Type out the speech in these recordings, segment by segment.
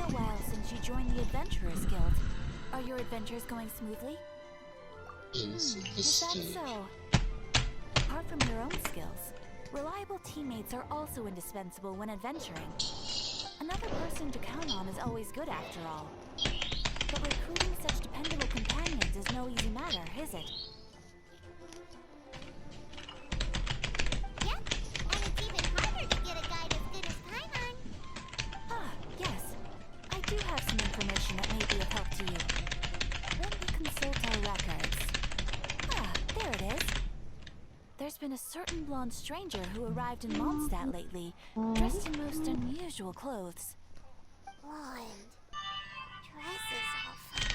a while since you joined the Adventurers Guild. Are your adventures going smoothly? Is that so? Apart from your own skills, reliable teammates are also indispensable when adventuring. Another person to count on is always good after all. But recruiting such dependable companions is no easy matter, is it? Yep, and it's even harder to get a guide as good as Paimon. Ah, yes. I do have some information that may be of help to you. Let me consult our records. Ah, there it is. There's been a certain blonde stranger who arrived in Mondstadt lately, dressed in most unusual clothes. Blonde. Dresses all funny.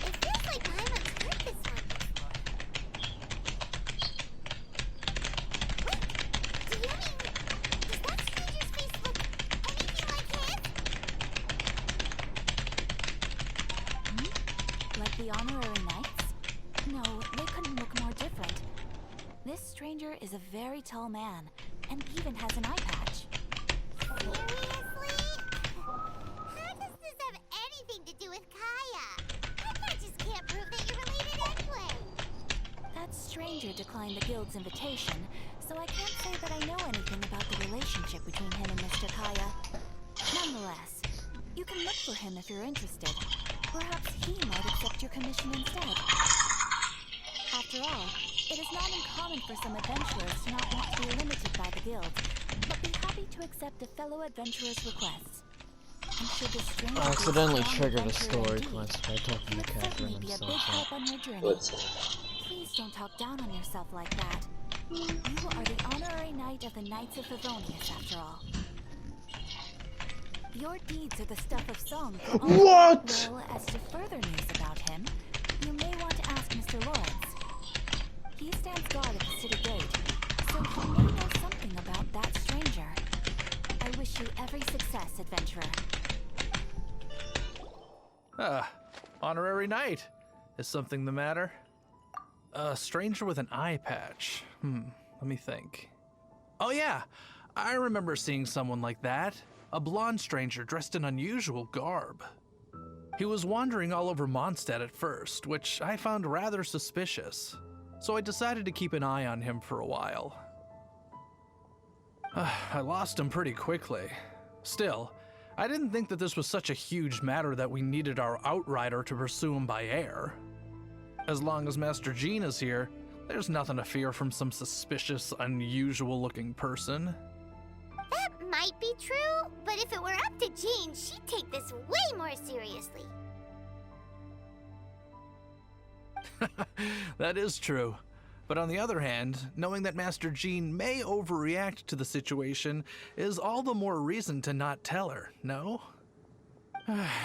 It feels like Paimon's heard this one before. Wait, do you mean... Does that stranger's face look anything like his? Like the honorary knights? No, they couldn't look more different. This stranger is a very tall man, and even has an eye patch. Seriously? How does this have anything to do with Kaya? That just can't prove that you're related anyway. That stranger declined the guild's invitation, so I can't say that I know anything about the relationship between him and Mr. Kaya. Nonetheless, you can look for him if you're interested. Perhaps he might accept your commission instead. After all, it is not uncommon for some adventurers to not want to be limited by the guild, but be happy to accept a fellow adventurer's requests. And should the stranger I accidentally be a strong triggered a adventurer story indeed, quest by talking he to would Catherine certainly and be a stuff. big help on your journey. Let's Please don't talk down on yourself like that. You are the honorary knight of the Knights of Favonius, after all. Your deeds are the stuff of song for all. What? Well, as to further news about him, you may want to ask Mr. Lawrence. He stands guard at the city gate, so he may know something about that stranger. I wish you every success, adventurer. Honorary knight. Is something the matter? A stranger with an eye patch. Let me think. Oh yeah, I remember seeing someone like that. A blonde stranger dressed in unusual garb. He was wandering all over Mondstadt at first, which I found rather suspicious. So I decided to keep an eye on him for a while. I lost him pretty quickly. Still, I didn't think that this was such a huge matter that we needed our outrider to pursue him by air. As long as Master Jean is here, there's nothing to fear from some suspicious, unusual-looking person. That might be true, but if it were up to Jean, she'd take this way more seriously. That is true. But on the other hand, knowing that Master Jean may overreact to the situation is all the more reason to not tell her, no?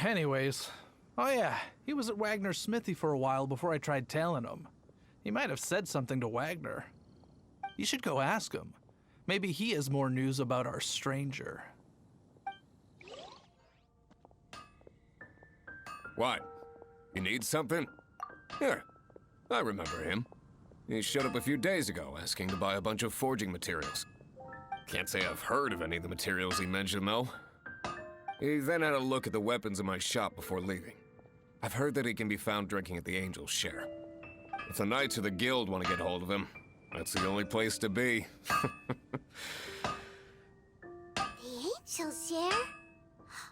Anyways, oh yeah, he was at Wagner's smithy for a while before I tried tailing him. He might have said something to Wagner. You should go ask him. Maybe he has more news about our stranger. What? You need something? Here, I remember him. He showed up a few days ago asking to buy a bunch of forging materials. Can't say I've heard of any of the materials he mentioned, though. He then had a look at the weapons in my shop before leaving. I've heard that he can be found drinking at the Angel's Share. If the Knights of the Guild want to get hold of him, that's the only place to be. The Angel's Share?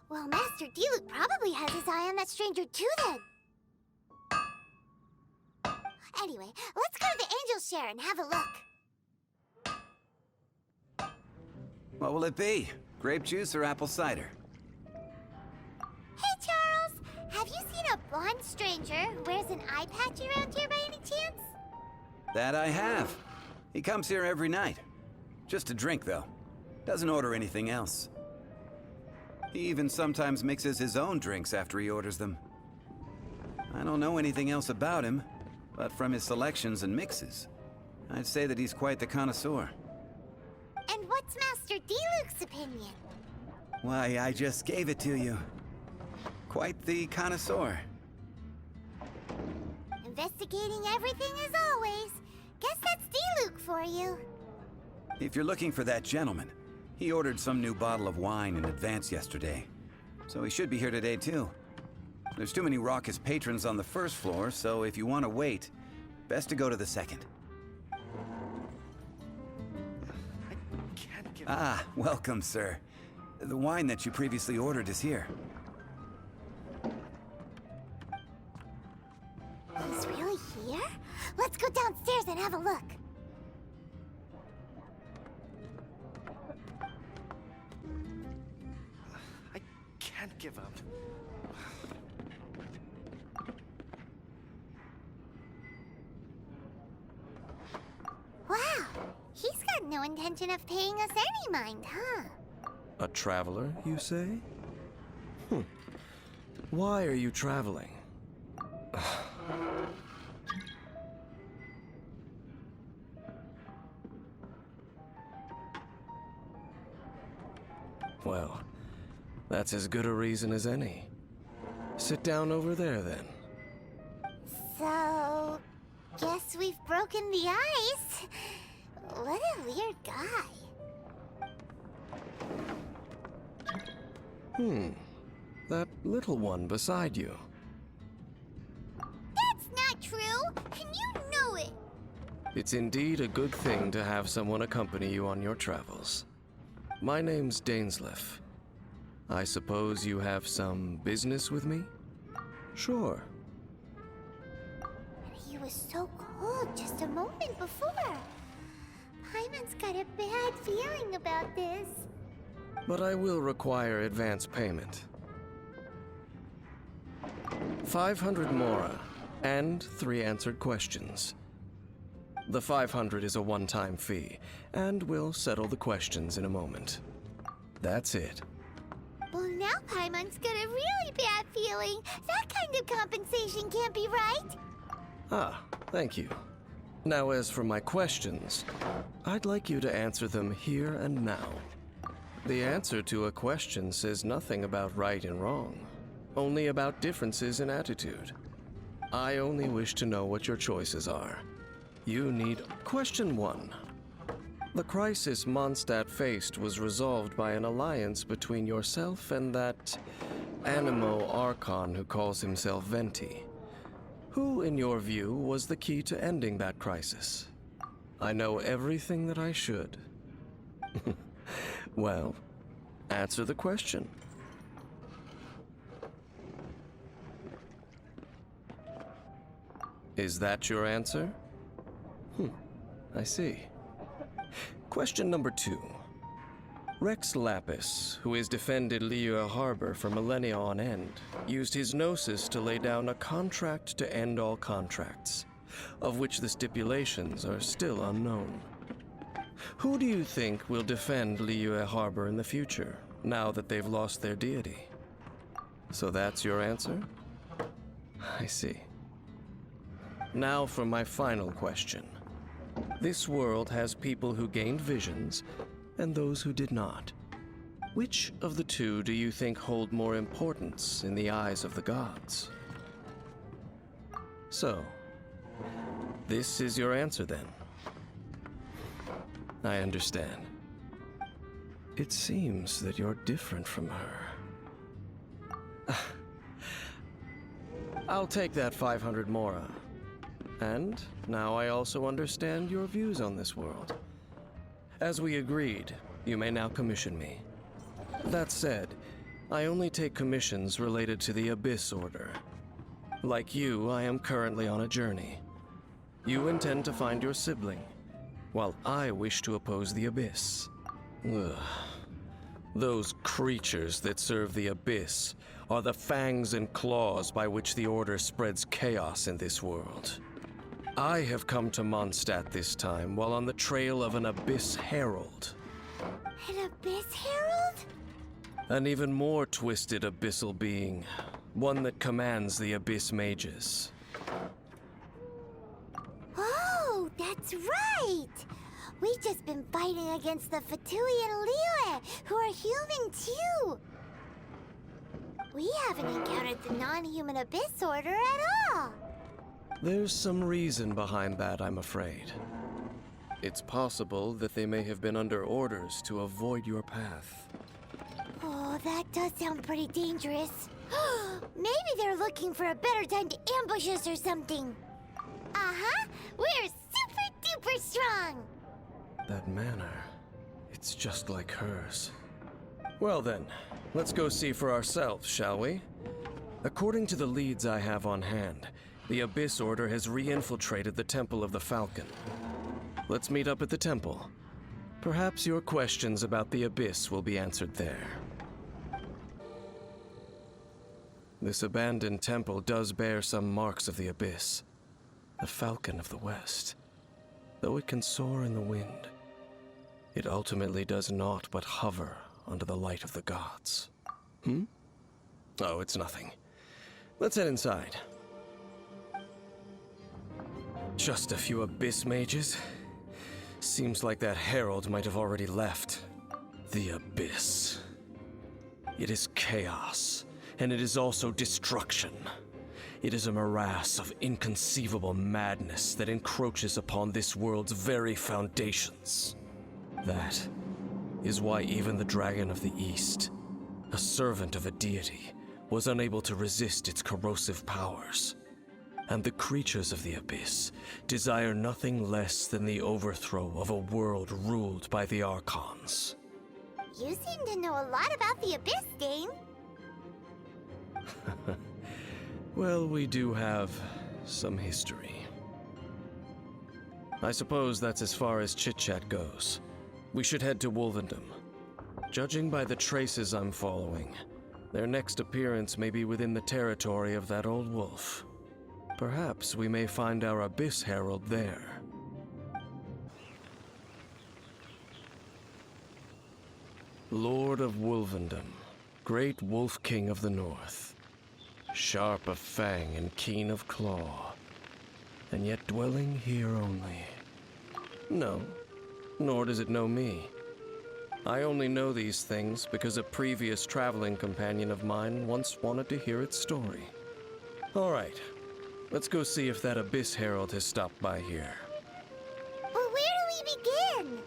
Well, Master Diluc probably has his eye on that stranger too, then. Anyway, let's go to the Angel's Share and have a look. What will it be? Grape juice or apple cider? Hey, Charles! Have you seen a blonde stranger who wears an eye patch around here by any chance? That I have. He comes here every night. Just to drink, though. Doesn't order anything else. He even sometimes mixes his own drinks after he orders them. I don't know anything else about him, but from his selections and mixes, I'd say that he's quite the connoisseur. And what's Master Diluc's opinion? Why, I just gave it to you. Quite the connoisseur. Investigating everything as always. Guess that's Diluc for you. If you're looking for that gentleman, he ordered some new bottle of wine in advance yesterday. so he should be here today too. There's too many raucous patrons on the first floor, so if you want to wait, best to go to the second. Ah, welcome, sir. The wine that you previously ordered is here. He's really here? Let's go downstairs and have a look. I can't give up. Wow, he's got no intention of paying us any mind, huh? A traveler, you say? Why are you traveling? Well, that's as good a reason as any. Sit down over there, then. So, guess we've broken the ice. What a weird guy. That little one beside you. That's not true, and you know it. It's indeed a good thing to have someone accompany you on your travels. My name's Dainsleif. I suppose you have some business with me? Sure. He was so cold just a moment before. Paimon's got a bad feeling about this. But I will require advance payment. 500 mora, and 3 answered questions. The 500 is a one-time fee, and we'll settle the questions in a moment. That's it. Well, now Paimon's got a really bad feeling. That kind of compensation can't be right. Ah, thank you. Now, as for my questions, I'd like you to answer them here and now. The answer to a question says nothing about right and wrong, only about differences in attitude. I only wish to know what your choices are. You need... Question 1. The crisis Mondstadt faced was resolved by an alliance between yourself and that Animo Archon who calls himself Venti. Who, in your view, was the key to ending that crisis? I know everything that I should. Well, answer the question. Is that your answer? I see. Question number 2. Rex Lapis, who has defended Liyue Harbor for millennia on end, used his gnosis to lay down a contract to end all contracts, of which the stipulations are still unknown. Who do you think will defend Liyue Harbor in the future, now that they've lost their deity? So that's your answer? I see. Now for my final question. This world has people who gained visions, and those who did not. Which of the two do you think hold more importance in the eyes of the gods? So, this is your answer then? I understand. It seems that you're different from her. I'll take that 500 mora. And now I also understand your views on this world. As we agreed, you may now commission me. That said, I only take commissions related to the Abyss Order. Like you, I am currently on a journey. You intend to find your sibling, while I wish to oppose the Abyss. Ugh. Those creatures that serve the Abyss are the fangs and claws by which the Order spreads chaos in this world. I have come to Mondstadt this time while on the trail of an Abyss Herald. An Abyss Herald? An even more twisted abyssal being, one that commands the Abyss Mages. Oh, that's right! We've just been fighting against the Fatui and Liyue, who are human too! We haven't encountered the non-human Abyss Order at all! There's some reason behind that, I'm afraid. It's possible that they may have been under orders to avoid your path. Oh, that does sound pretty dangerous. Maybe they're looking for a better time to ambush us or something. Uh-huh. We're super duper strong. That manner, it's just like hers. Well then, let's go see for ourselves, shall we? According to the leads I have on hand, the Abyss Order has re-infiltrated the Temple of the Falcon. Let's meet up at the temple. Perhaps your questions about the Abyss will be answered there. This abandoned temple does bear some marks of the Abyss, the Falcon of the West. Though it can soar in the wind, it ultimately does naught but hover under the light of the gods. Oh, it's nothing. Let's head inside. Just a few Abyss mages? Seems like that herald might have already left. The Abyss. It is chaos, and it is also destruction. It is a morass of inconceivable madness that encroaches upon this world's very foundations. That is why even the Dragon of the East, a servant of a deity, was unable to resist its corrosive powers. And the creatures of the Abyss desire nothing less than the overthrow of a world ruled by the Archons. You seem to know a lot about the Abyss, Dane. Well, we do have some history. I suppose that's as far as chit-chat goes. We should head to Wolvendom. Judging by the traces I'm following, their next appearance may be within the territory of that old wolf. Perhaps we may find our Abyss Herald there. Lord of Wolvendom, great Wolf King of the North. Sharp of fang and keen of claw, and yet dwelling here only. No, nor does it know me. I only know these things because a previous traveling companion of mine once wanted to hear its story. All right, let's go see if that Abyss Herald has stopped by here. Well, where do we begin?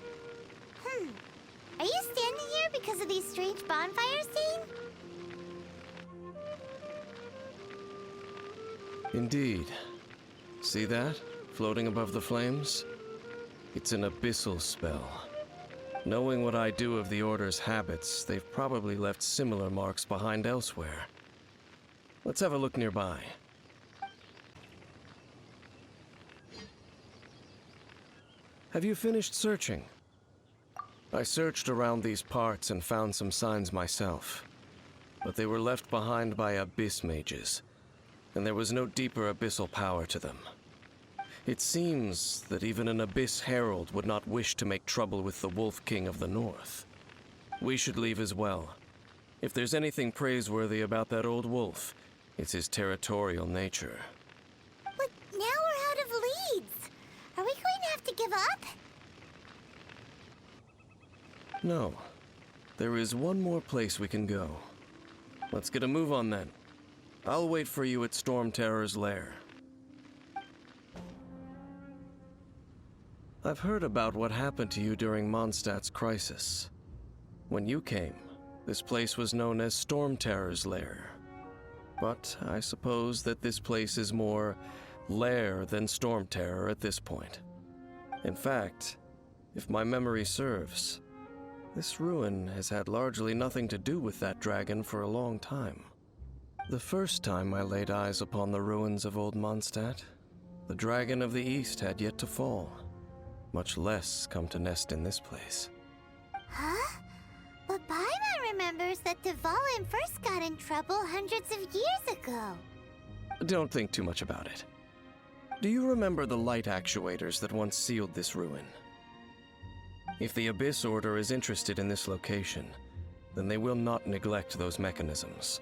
Are you standing here because of these strange bonfires, Dane? Indeed. See that, floating above the flames? It's an abyssal spell. Knowing what I do of the Order's habits, they've probably left similar marks behind elsewhere. Let's have a look nearby. Have you finished searching? I searched around these parts and found some signs myself, but they were left behind by Abyss mages, and there was no deeper abyssal power to them. It seems that even an Abyss Herald would not wish to make trouble with the Wolf King of the North. We should leave as well. If there's anything praiseworthy about that old wolf, it's his territorial nature. But now we're out of leads. Are we going to have to give up? No. There is one more place we can go. Let's get a move on then. I'll wait for you at Storm Terror's lair. I've heard about what happened to you during Mondstadt's crisis. When you came, this place was known as Storm Terror's lair. But I suppose that this place is more lair than Storm Terror at this point. In fact, if my memory serves, this ruin has had largely nothing to do with that dragon for a long time. The first time I laid eyes upon the ruins of Old Mondstadt, the Dragon of the East had yet to fall, much less come to nest in this place. Huh? But Paimon remembers that Dvalin first got in trouble hundreds of years ago. Don't think too much about it. Do you remember the light actuators that once sealed this ruin? If the Abyss Order is interested in this location, then they will not neglect those mechanisms.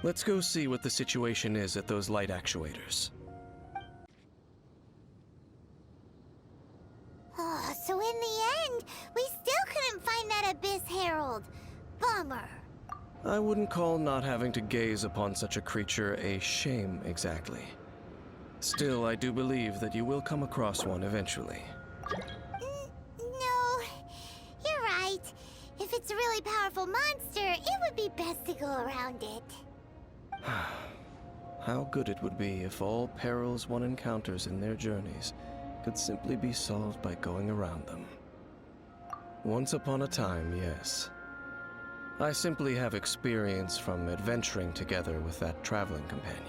Let's go see what the situation is at those light actuators. Oh, so in the end, we still couldn't find that Abyss Herald. Bummer. I wouldn't call not having to gaze upon such a creature a shame exactly. Still, I do believe that you will come across one eventually. No, you're right. If it's really really powerful monster, it would be best to go around it. How good it would be if all perils one encounters in their journeys could simply be solved by going around them. Once upon a time, yes. I simply have experience from adventuring together with that traveling companion.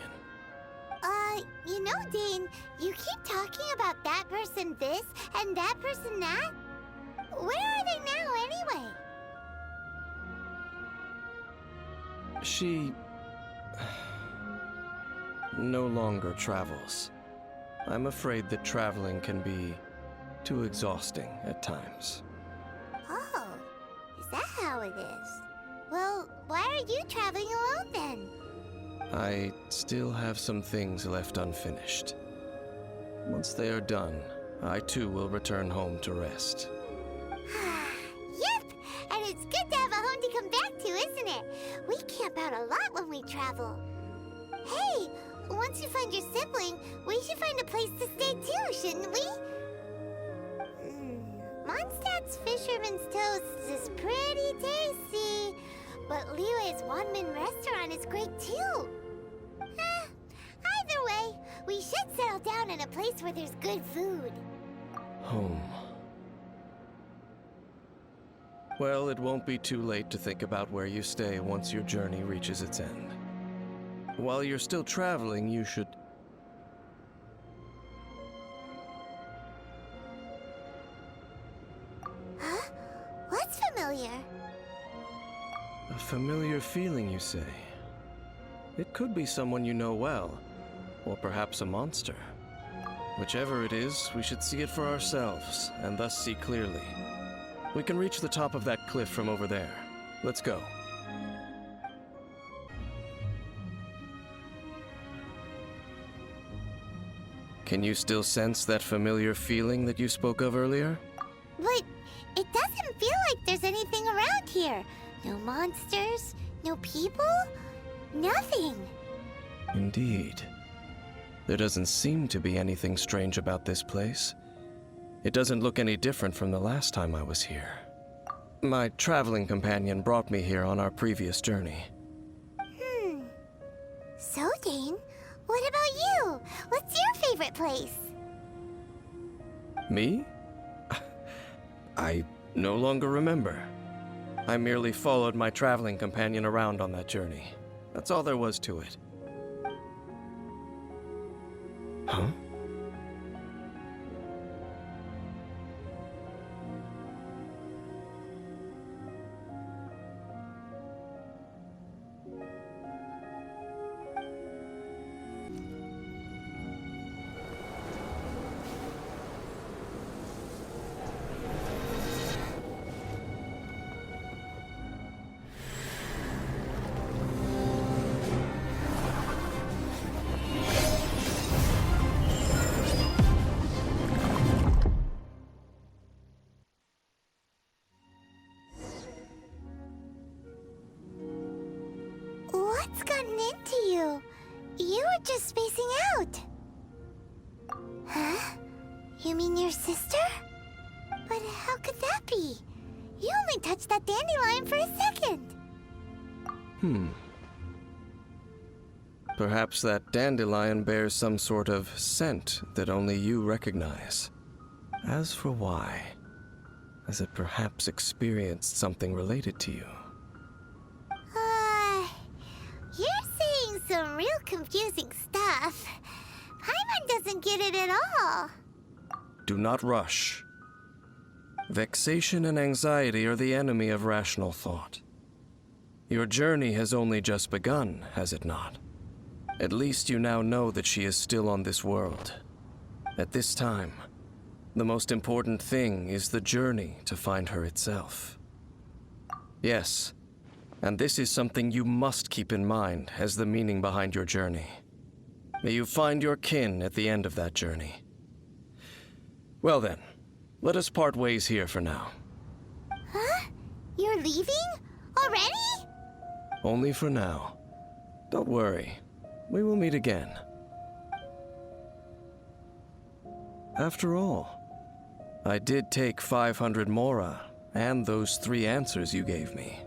You know, Dane, you keep talking about that person this and that person that. Where are they now, anyway? She no longer travels. I'm afraid that traveling can be too exhausting at times. Oh, is that how it is? Well, why are you traveling alone then? I still have some things left unfinished. Once they are done, I too will return home to rest. Yep, and it's good to have a home to come back to, isn't it? We camp out a lot when we travel. Hey, once you find your sibling, we should find a place to stay too, shouldn't we? Mondstadt's Fisherman's Toast is pretty tasty, but Liyue's one-man restaurant is great too. Either way, we should settle down in a place where there's good food. Home. Well, it won't be too late to think about where you stay once your journey reaches its end. While you're still traveling, you should... Huh? What's familiar? A familiar feeling, you say? It could be someone you know well, or perhaps a monster. Whichever it is, we should see it for ourselves, and thus see clearly. We can reach the top of that cliff from over there. Let's go. Can you still sense that familiar feeling that you spoke of earlier? But it doesn't feel like there's anything around here. No monsters, no people, nothing. Indeed. There doesn't seem to be anything strange about this place. It doesn't look any different from the last time I was here. My traveling companion brought me here on our previous journey. So, Dane, what about you? What's your favorite place? Me? I no longer remember. I merely followed my traveling companion around on that journey. That's all there was to it. Huh? What's gotten into you? You were just spacing out. Huh? You mean your sister? But how could that be? You only touched that dandelion for a second. Perhaps that dandelion bears some sort of scent that only you recognize. As for why, has it perhaps experienced something related to you? You're saying some real confusing stuff. Paimon doesn't get it at all. Do not rush. Vexation and anxiety are the enemy of rational thought. Your journey has only just begun, has it not? At least you now know that she is still on this world. At this time, the most important thing is the journey to find her itself. Yes, and this is something you must keep in mind as the meaning behind your journey. May you find your kin at the end of that journey. Well then, let us part ways here for now. Huh? You're leaving? Already? Only for now. Don't worry, we will meet again. After all, I did take 500 mora And those 3 answers you gave me.